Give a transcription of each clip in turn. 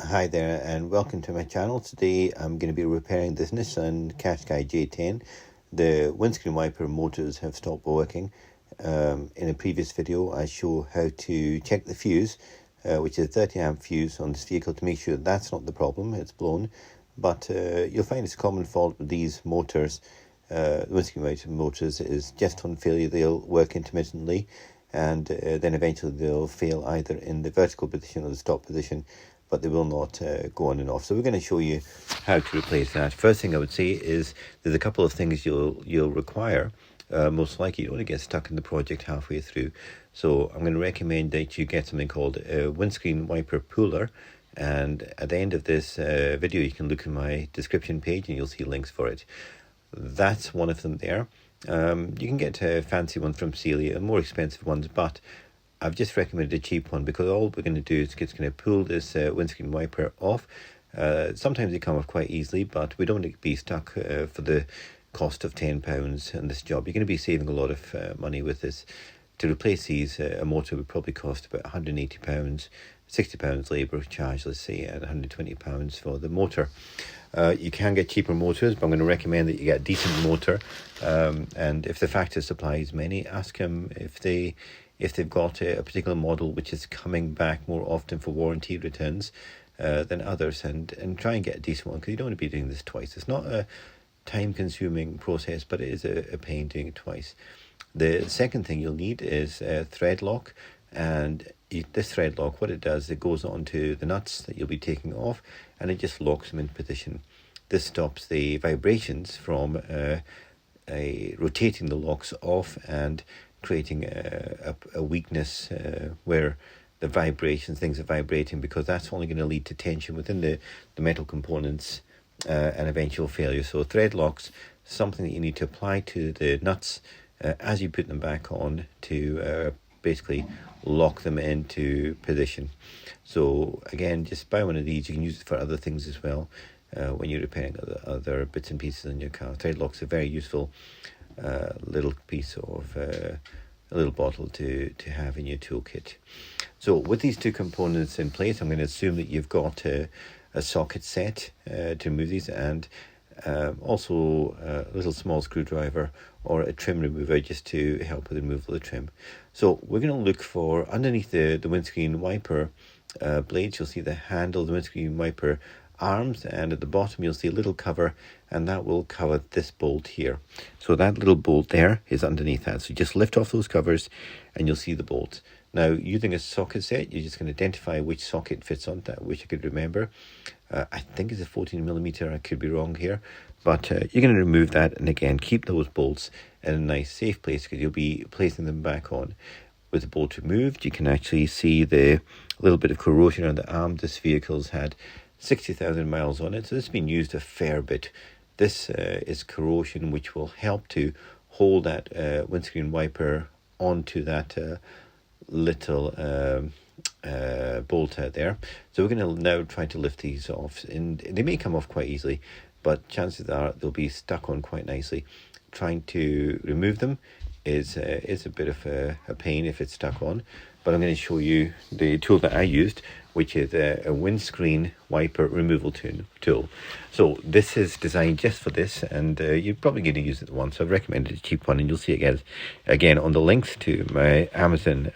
Hi there and welcome to my channel. Today I'm going to be repairing this Nissan Qashqai J10. The windscreen wiper motors have stopped working. In a previous video I show how to check the fuse, which is a 30 amp fuse on this vehicle, to make sure that's not the problem, it's blown. But you'll find it's a common fault with these motors. The windscreen wiper motors is just on failure. They'll work intermittently and then eventually they'll fail either in the vertical position or the stop position, but they will not go on and off. So we're going to show you how to replace that. First thing I would say is there's a couple of things you'll require. Most likely you don't want to get stuck in the project halfway through. So I'm going to recommend that you get something called a windscreen wiper puller. And at the end of this video, you can look in my description page and you'll see links for it. That's one of them there. You can get fancy ones from Celia and more expensive ones, but I've just recommended a cheap one because all we're going to do is just going to pull this windscreen wiper off. Sometimes they come off quite easily, but we don't want to be stuck for the cost of £10 in this job. You're going to be saving a lot of money with this. To replace these, a motor would probably cost about £180, £60 labour charge, let's say, and £120 for the motor. You can get cheaper motors, but I'm going to recommend that you get a decent motor. And if the factory supplies many, ask them if they've got a particular model which is coming back more often for warranty returns than others, and try and get a decent one, because you don't want to be doing this twice. It's not a time-consuming process, but it is a pain doing it twice. The second thing you'll need is a thread lock, and this thread lock, what it does, it goes onto the nuts that you'll be taking off, and it just locks them in position. This stops the vibrations from rotating the locks off and creating a weakness where the vibrations, things are vibrating, because that's only going to lead to tension within the metal components and eventual failure. So thread locks, something that you need to apply to the nuts as you put them back on to basically lock them into position. So again, just buy one of these. You can use it for other things as well when you're repairing other bits and pieces in your car. Thread locks are very useful little piece of a little bottle to have in your toolkit. So with these two components in place, I'm going to assume that you've got a socket set to remove these, and also a little small screwdriver or a trim remover just to help with the removal of the trim. So we're going to look for, underneath the windscreen wiper blades, you'll see the handle of the windscreen wiper arms, and at the bottom you'll see a little cover, and that will cover this bolt here. So that little bolt there is underneath that. So just lift off those covers and you'll see the bolt. Now, using a socket set, you're just going to identify which socket fits on that, which I could remember. I think it's a 14mm, I could be wrong here. But you're going to remove that, and again, keep those bolts in a nice safe place, because you'll be placing them back on. With the bolt removed, you can actually see the little bit of corrosion on the arm. This vehicle's had 60,000 miles on it, so this has been used a fair bit. This is corrosion which will help to hold that windscreen wiper onto that little bolt out there. So we're going to now try to lift these off, and they may come off quite easily, but chances are they'll be stuck on quite nicely. Trying to remove them is a bit of a pain if it's stuck on, but I'm going to show you the tool that I used, which is a windscreen wiper removal tool. So this is designed just for this, and you're probably going to use it once. So I've recommended a cheap one, and you'll see it again on the links to my Amazon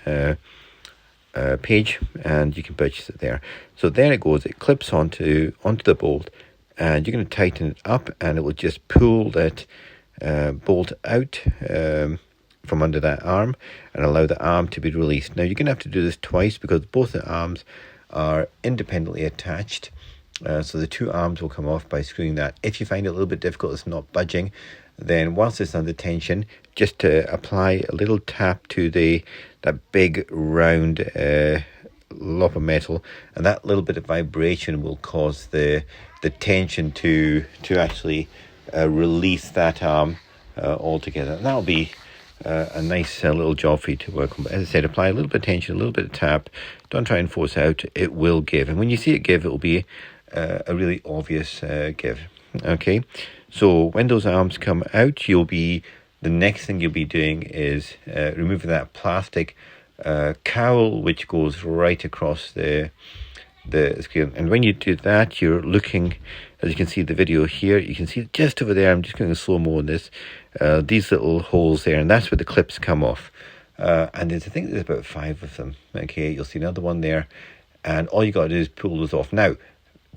page, and you can purchase it there. So there it goes. It clips onto the bolt, and you're going to tighten it up, and it will just pull that bolt out from under that arm and allow the arm to be released. Now you're going to have to do this twice, because both the arms are independently attached, so the two arms will come off by screwing that. If you find it a little bit difficult, it's not budging, then whilst it's under tension, just apply a little tap to that big round lump of metal, and that little bit of vibration will cause the tension to actually release that arm altogether. And that'll be a nice little job for you to work on. But as I said, apply a little bit of tension, a little bit of tap. Don't try and force out. It will give, and when you see it give, it will be a really obvious give. Okay, so when those arms come out, the next thing you'll be doing is removing that plastic cowl which goes right across the the screen. And when you do that, you're looking, as you can see the video here, you can see just over there, I'm just going to slow-mo on this, these little holes there, and that's where the clips come off. And I think there's about 5 of them. Okay, you'll see another one there, and all you got to do is pull those off. Now,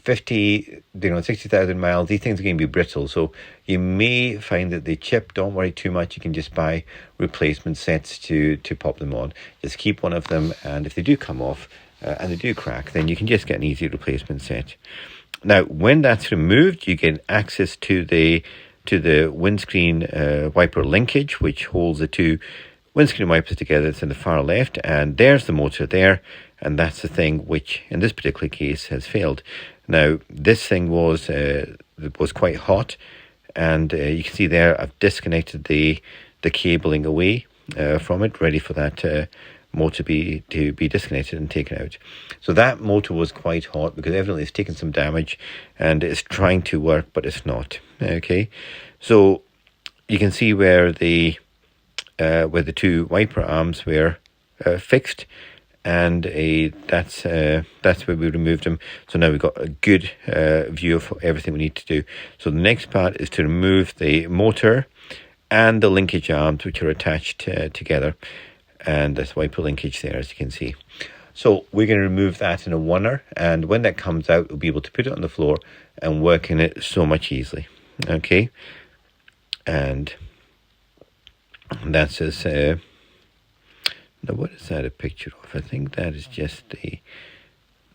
60,000 miles, these things are going to be brittle, so you may find that they chip. Don't worry too much. You can just buy replacement sets to pop them on. Just keep one of them, and if they do come off and they do crack, then you can just get an easy replacement set. Now, when that's removed, you get access to the windscreen wiper linkage, which holds the 2 windscreen wipers together. It's in the far left, and there's the motor there, and that's the thing which in this particular case has failed. Now, this thing was quite hot, and you can see there I've disconnected the cabling away from it, ready for that motor to be disconnected and taken out. So that motor was quite hot because evidently it's taken some damage and it's trying to work, but it's not. Okay, so you can see where the 2 wiper arms were fixed, and that's where we removed them. So now we've got a good view of everything we need to do. So the next part is to remove the motor and the linkage arms, which are attached together, and there's wiper linkage there, as you can see. So we're going to remove that in a oneer, and when that comes out, we'll be able to put it on the floor and work in it so much easily. Okay, and that's as now, what is that a picture of? I think that is just the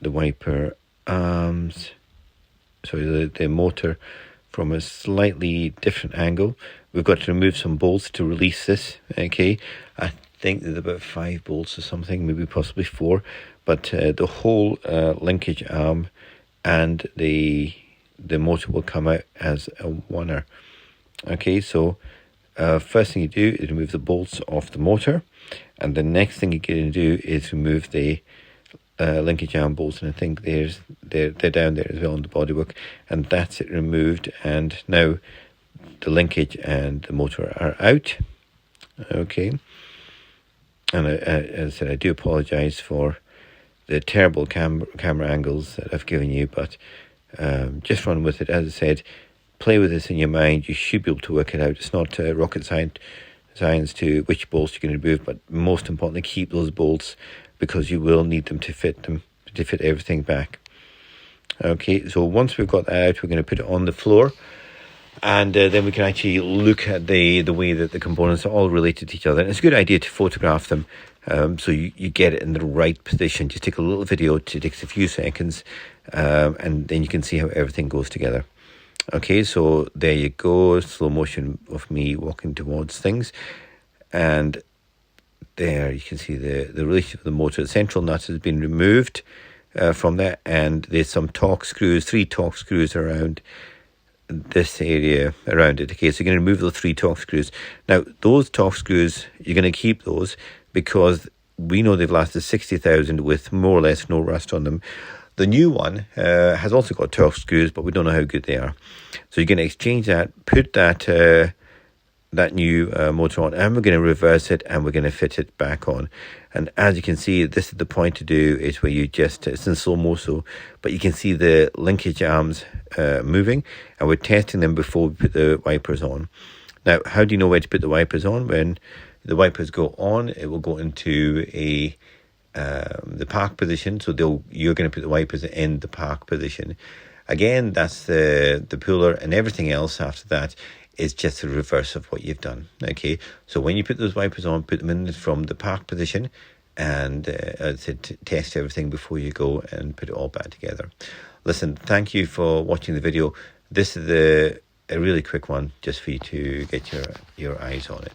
wiper arms, sorry, the motor from a slightly different angle. We've got to remove some bolts to release this. Okay, I think there's about 5 bolts or something, maybe possibly 4, but the whole linkage arm and the motor will come out as a oneer. Okay, so first thing you do is remove the bolts off the motor, and the next thing you're going to do is remove the linkage arm bolts, and I think they're down there as well on the bodywork, and that's it removed. And now the linkage and the motor are out. Okay, and as I said, I do apologize for the terrible camera angles that I've given you, but just run with it. As I said, play with this in your mind. You should be able to work it out. It's not rocket science to which bolts you're going to remove, but most importantly, keep those bolts, because you will need them to fit everything back. Okay, so once we've got that out, we're going to put it on the floor, and then we can actually look at the way that the components are all related to each other. And it's a good idea to photograph them so you get it in the right position. Just take a little video. It takes a few seconds, and then you can see how everything goes together. Okay, so there you go, slow motion of me walking towards things, and there you can see the relationship of the motor. The central nut has been removed from there, and there's some torque screws, 3 torque screws around this area around it. Okay, so you're going to remove those 3 torque screws. Now, those torque screws, you're going to keep those because we know they've lasted 60,000 with more or less no rust on them. The new one has also got torque screws, but we don't know how good they are. So you're going to exchange that, put that new motor on, and we're going to reverse it, and we're going to fit it back on. And as you can see, this is the point to do it where you just, it's in slow-mo, but you can see the linkage arms moving, and we're testing them before we put the wipers on. Now, how do you know where to put the wipers on? When the wipers go on, it will go into the park position, so you're going to put the wipers in the park position. Again, that's the puller, and everything else after that is just the reverse of what you've done. Okay, so when you put those wipers on, put them in from the park position, and as I said, test everything before you go and put it all back together. Listen, thank you for watching the video. This is a really quick one, just for you to get your eyes on it.